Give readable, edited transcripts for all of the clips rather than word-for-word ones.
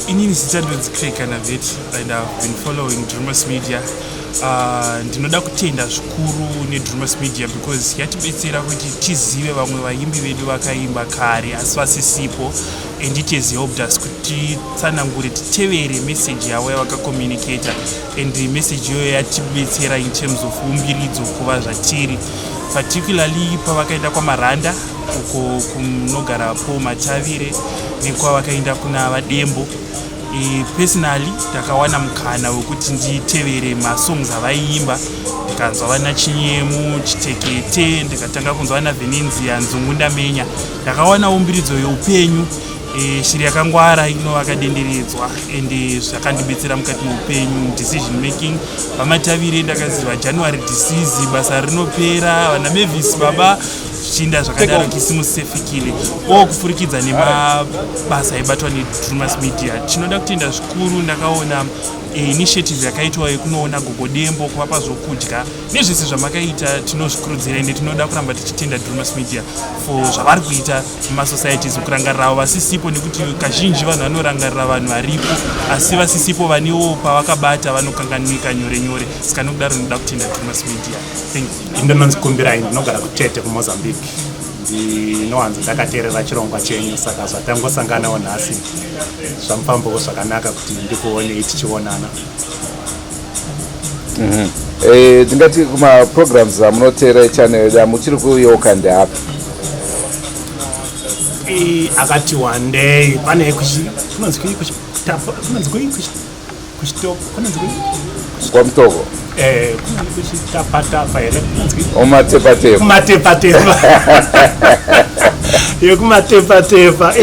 inini zichandonzi Craig Anavet and I've been following Drewmas Media. Ndinoda kutenda zvikuru neDrewmas Media because yatibetsera kuti tizive vamwe vaimbi vedu vakaimba kare asi vasisipo, and it has helped us kuti tsanangure titevere message yavo yavakakommunicata, and message iyoyo yatibetsera in terms of umbiridzo kuva zvatiri, particularly pavakaenda kwamaranda uko kunogara po Matavire nekwavakaenda kuna vadembo. Personally ndakawana mukana wekuti nditevere masongs avaiimba, ndikanzwa vana Chinyemu, Chitekete, ndikatanga kunzwa vana Venenzia, Nzungu Ndamenya. Ndakawana umbiridzo yeupenyu, shiri yakangwara ino vakadenderedzwa, and zvakandibetsera mukati meupenyu, decision making. Pamatavire ndakaziva January disease, basa rinopera, vana Mavis baba zvichienda zvakadaro kisimusefikile okufurikidza nemabasa aibatwa neDrewmas Media. Tinoda kutenda zvikuru, ndakaona initiative yakaitwa yekunoona gogodembo kuvapa zvokudya nezvese zvamakaita, tinozvikurudzira ende tinoda kuramba tichitenda Drewmas Media for zvavari kuita mumasocieties okurangarira avo vasisipo, nekuti kazhinji vanhu vanorangarira vanhu varipo asi vasisipo vanewo pavakabata vanokanganika nyore nyore. Saka nokudaro ndinoda kutenda Drewmas Media. Thank you. Indinonzi Kumbirai, ndinogara kuTete kuMozambique. Ndinowanza ndakateerera chirongwa chenyu, saka zvatangosanganawo nhasi zvamufambawo zvakanaka kuti ndikuonei tichionana. Ndingati kumaprograms amunoteera echannel yedu muchiri kuyoka ndeapi? Akati one day pane kwamutoko kuchitapa here kumatepa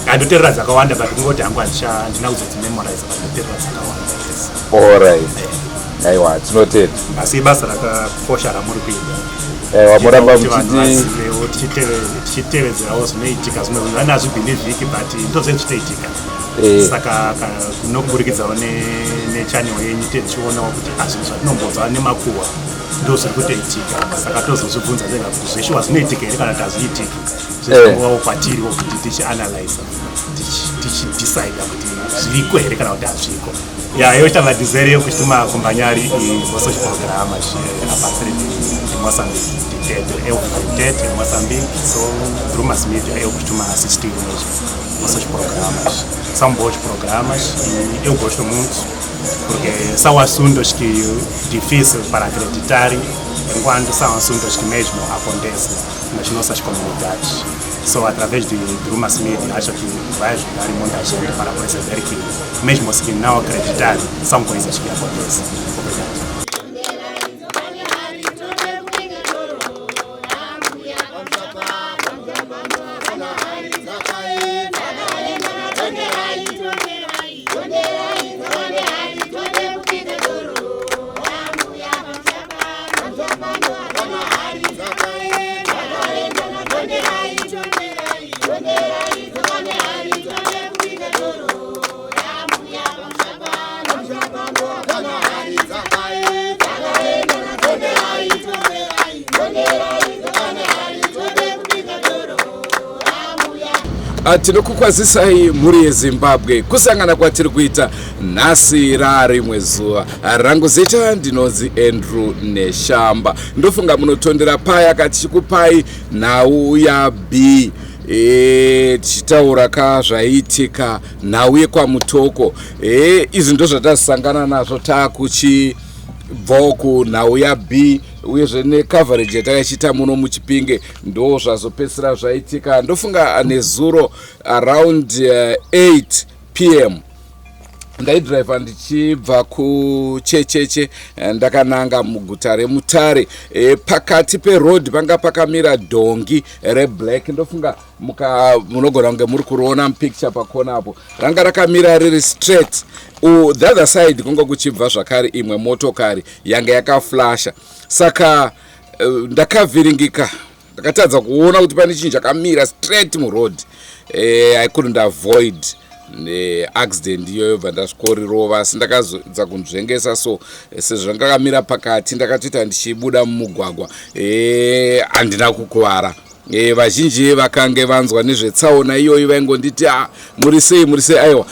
andoteerera dzakawanda but kungoti hangu handina kuzozimemorize pandoteerera dzakawanda. Alright, aiwa tinotenda asi ibasa rakakosha ramuri kuita. Wamuramba muchiti tichitevedzerawo zvinoitika, zvimwe vana hazvibvindi zviki but ndozve zvichitoitika. Saka nokuburikidzawo nechannel yenyu tichionawo kuti zvinhu zvatinombodzwa nemakuhwa ndo zviri kutoitika, saka tozozvibvunza zenga kuti zveshuwa zvinoitika here kana kuti hazviitiki, zvezvingovawo kwatiriwo kuti tichianalyza tichidecida kuti zviriko here kana kuti hazviko. Yoita madizere yokuchituma kumbanyari social programas apartir de Moçambique, Tete, Moçambique, so Drewmas Media eu costumo assistir mesmo esses programas. São bons programas e eu gosto muito porque são assuntos que difíceis para acreditar, enquanto são assuntos que mesmo acontecem nas nossas comunidades. Só através de Drewmas Media acho que vai ajudar muita gente para perceber que mesmo se não acreditar, são coisas que acontecem. Obrigado. Tinokukwazisai muri yeZimbabwe kusangana kwatiri kuita nhasi rarimwe zuva. Rangu zita ndinonzi Andrew Neshamba. Ndofunga munotondera paya katichikupai nhau yaB tichitaura kazvaitika nhau yekwamutoko. Izvi ndo zvatasangana nazvo takuchibvawo kunhau yaB uyezve necoverage yatakachiita muno muchipinge ndo zvazopedzisira zvaitika. Ndofunga nezuro around 8 p.m. ndaidriva ndichibva kuchecheche ndakananga muguta reMutare. Pakati peroad panga pakamira dongi reblack. Ndofunga munogona kunge muri kuona mupicture pakona apo ranga rakamira riri straight. The other side kunga kuchibva zvakare imwe motokari yanga yakaflasha. Saka ndakavhiringika, ndakatadza kuona kuti pane chinhu chakamira straight muroad. I couldn't avoid accident iyoyo, bva ndasvikorirova, asi ndakazodza kunzvengesa. So sezvo ndakakamira pakati ndakatoita ndichibuda mumugwagwa, handina kukuvara. Vazhinji vakange vanzwa nezvetsaona iyoyo vaingonditi muri sei aiwa.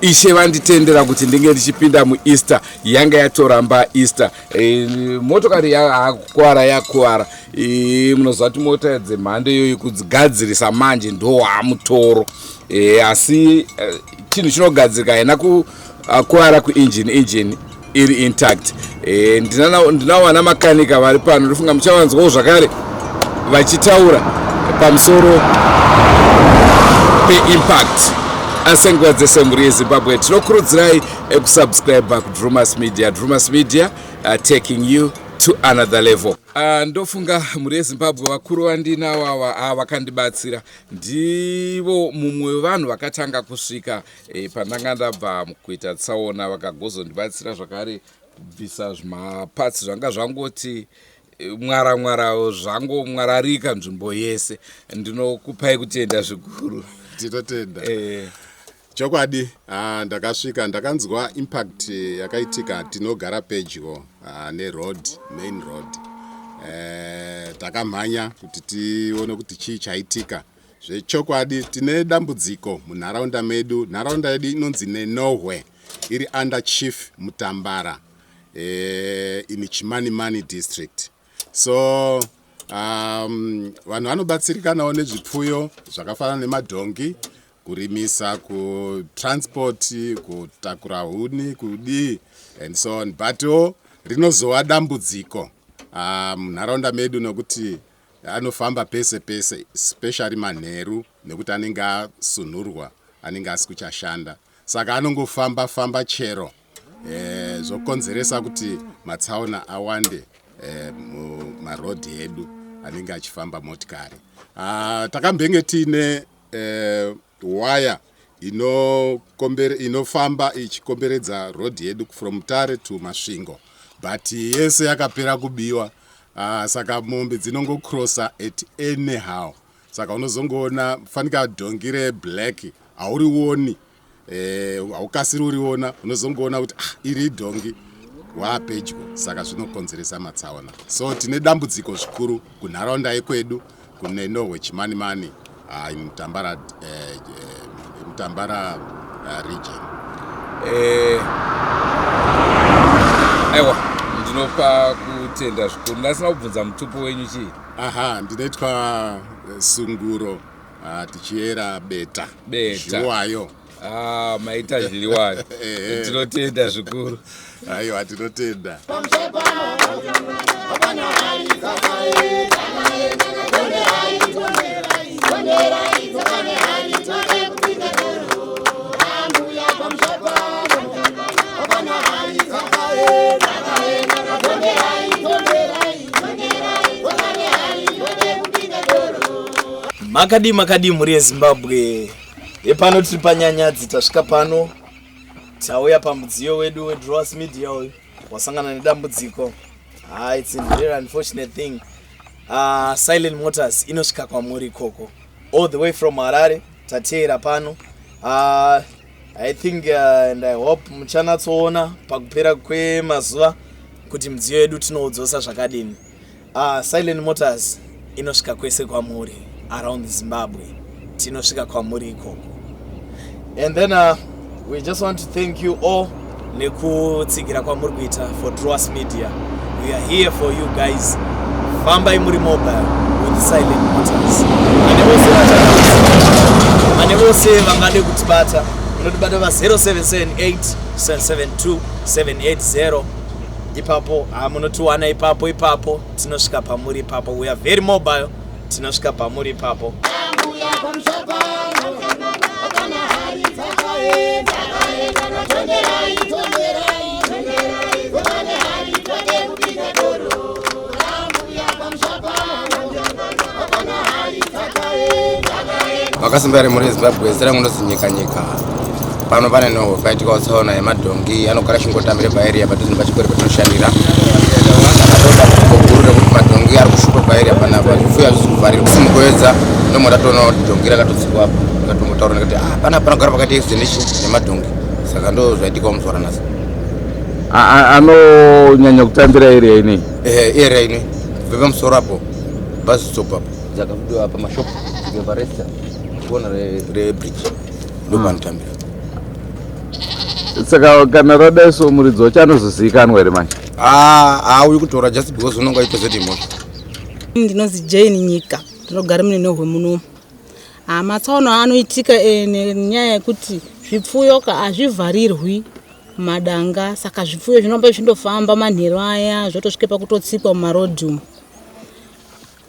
Ishe vanditendera kuti ndinge ndichipinda muEaster yanga yatoramba Easter. Motokari yakuwara munozwa kuti mota dzemhando iyoyo kudzigadzirisa manje ndo mutoro. Asi chinhu chinogadzirika haina kuwara kuinjini iri intact. Ndinawana makanika vari pano ndofunga muchavanzwawo zvakare vachitaura pamusoro peimpact. Asenguva dzese muri yeZimbabwe tinokurudzirai kusubscribe kuDrewmas Media. Drewmas Media taking you to another level. Ndofunga muri yeZimbabwe vakuru vandinawa vakandibatsira ndivo mumwe wevanhu vakatanga kusvika pandanga ndabva kuita Tsaona, vakagozondibatsira zvakare kubvisa zvimapatsi zvanga zvangoti mwarawo zvangomwararika nzvimbo yese. Ndinokupai kutenda zvikuru. Titotenda. Chokwadi ndakasvika ndakanzwa impact yakaitika tinogara pedyo main road. Takamhanya kuti tione kuti chii chaitika. Zvechokwadi tine dambudziko munharaunda medu. Nharaunda yedu inonzi Nenohwe iri under Chief Mutambara in Chimanimani district. So vanhu vanobatsirikanawo nezvipfuyo zvakafanana nemadhongi, kurimisa, kutransport, kutakura huni, kudii and so on. But rinozova dambudziko munharaunda medu nokuti anofamba pese especially manheru nekuti anenge asunhurwa, anenge asi kuchashanda. Saka anongofamba chero zvokonzeresa kuti matsaona awande mumarodhi edu anenge achifamba motikari. Takambenge tiine waya inofamba ichikomberedza rodhi yedu from Mutare to Masvingo, but yese yakapera kubiwa. Saka mombe dzinongocrossa at anyhow. Saka unozongoona fanika dhongi reblack haurioni, haukasiri uriona, unozongoona kuti iri dhongi wapedyo. Saka zvinokonzeresa matsaona. So tine dambudziko zvikuru kunharaunda yekwedu kuNenohwe Chimanimani Mutambara region. Aiwa, ndinopa kutenda zvikuru. Ndasina kubvunza mutupo wenyu chii? Ndinoitwa Sunguro, tichiera beta. Zviwayo. Maita zviliwayo. Tinotenda zvikuru. Aiwa, tinotenda. Makadi muri yeZimbabwe. Epano tiri paNyanyadzi, tasvika pano tauya pamudziyo wedu weDrewmas Media wasangana nedambudziko. It's a very unfortunate thing. Silent Motors inosvika kwamuri ikoko all the way from Harare. Tateera pano. I think and I hope muchanatsoona pakupera kwemazuva kuti mudziyo yedu tinoudzosa zvakadini. Silent Motors inosvika kwese kwamuri around Zimbabwe. Tinosvika kwamuri ikoko. And then we just want to thank you all nekutsigira kwamuri kuita for Drewmas Media. We are here for you guys. Fambai muri mobile with Silent Motors. Ane vose vangade kutibata unotibata va 0778 772 780. Ipapo munotiwana ipapo tinosvika pamuri ipapo. We are very mobile. Tinosvika pamuri ipapo. Wakasimbari muri Zimbabwe zira ngonozi nyika pano pane no paitika Tsaona yemadhongi anogara chingotambire paarea padhuze nepachikoro patinoshandira. Kukurira kuti madhongi ari kushupa paarea panapa zvifuyo zvizokuvharira simukoedza nomutatoona kuti dhongi rakatotsikwa apo rikatongotaura kuti pana panogara pakati extension nemadhongi. Saka ndo zvaitika muzora nhasi. Anonyanya kutambira area ini. Area ini kubva pamusoro apo bus stop apo dzakabudiwa pamashopu dzikavaresta kona rebridge ndo panotambira. saka kana radaiso muridzi wacho anozozivikanwa here manje? Uri kutora just because unonga ipezeti imoto. Ndinozi Jane Nyika, ndinogara munenhwe muno. Matsaona anoitika nenyaya yekuti zvipfuyo hazvivharirwi madanga, saka zvipfuyo zvinomba zvindofamba manhero aya zvotosvike pakutotsikwa mumarodhi umu.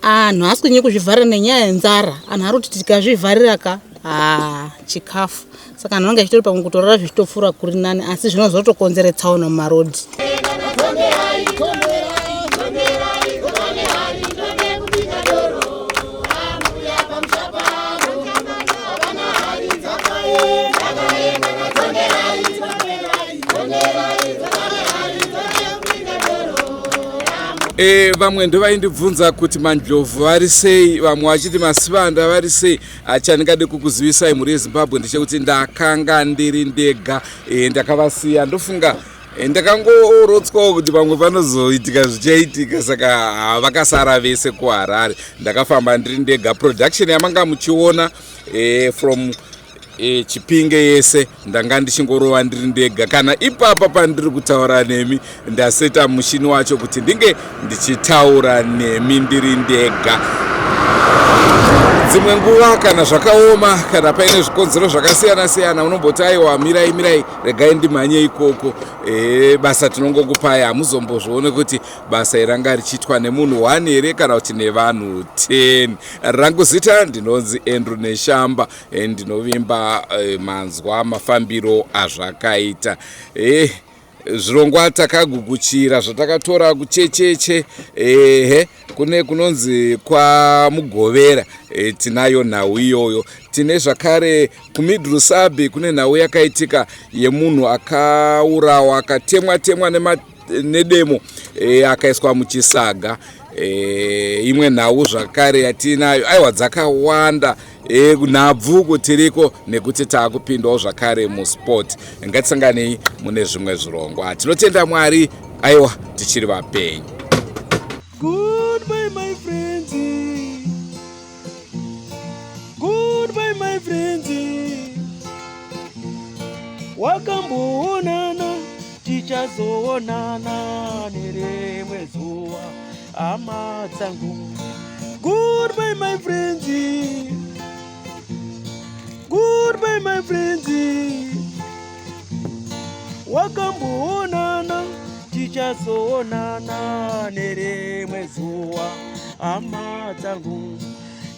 Anhu haasi kunyanya kuzvivharira nenyaya yenzara, anhu ari kuti tikazvivharira chikafu, saka anhu anenge achitori pamwe kutorara zvichitopfuura kuri nani, asi zvinozotokonzera tsaona mumarodhi. Vamwe ndovaindibvunza kuti manjovu vari sei, vamwe vachiti masivanda vari sei. Chandingade kukuzivisai mhuri yeZimbabwe ndechekuti ndakanga ndiri ndega, ndakavasiya ndofunga ndakangorotswawo kuti pamwe panozoitika zvichaitika, saka vakasara vese kuHarare. Ndakafamba ndiri ndega. Production yamanga muchiona from Chipinge yese ndanga ndichingorova ndiri ndega. Kana ipapa pandiri kutaura nemi ndaseta mushini wacho kuti ndinge ndichitaura nemi ndiri ndega. Dzimwe nguva kana zvakaoma, kana paine zvikonzero zvakasiyana siyana, unomboti aiwa mirai regai ndimhanye ikoko. Basa tinongokupai, hamuzombozvione kuti basa iranga richiitwa nemunhu 1 here kana kuti nevanhu 10. Rangu zita ndinonzi Neshamba, ndinovimba manzwa mafambiro azvakaita. Zvirongwa takaguguchira zvatakatora kuchecheche, kune kunonzi kwaMugovera, tinayo nhau iyoyo. Tine zvakare kuMidrusabe kune nhau yakaitika yemunhu akaurawa, akatemwa nedemo, akaiswa muchisaga. Imwe nhau zvakare yatinayo, aiwa dzakawanda. Nhabvu tiriko nekuti taakupindawo zvakare musport. Ngatisanganei mune zvimwe zvirongwa. Tinotenda Mwari, aiwa tichiri vapenyu. Goodbye my friends, goodbye my friends, wakamboonana tichazoonana nerimwe zuva, hama dzangu. Goodbye my friends, goodbye my friends, wakamboonana tichazoonana nerimwe zuva, hama dzangu.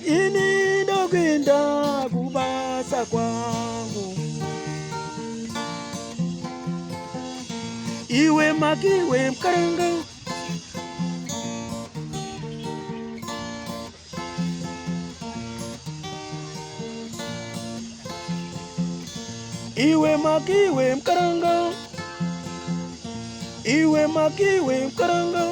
Ini ndokuenda kubasa kwangu, iwe makiwe mkaranga, iwe makiwe mkaranga, iwe makiwe mkaranga.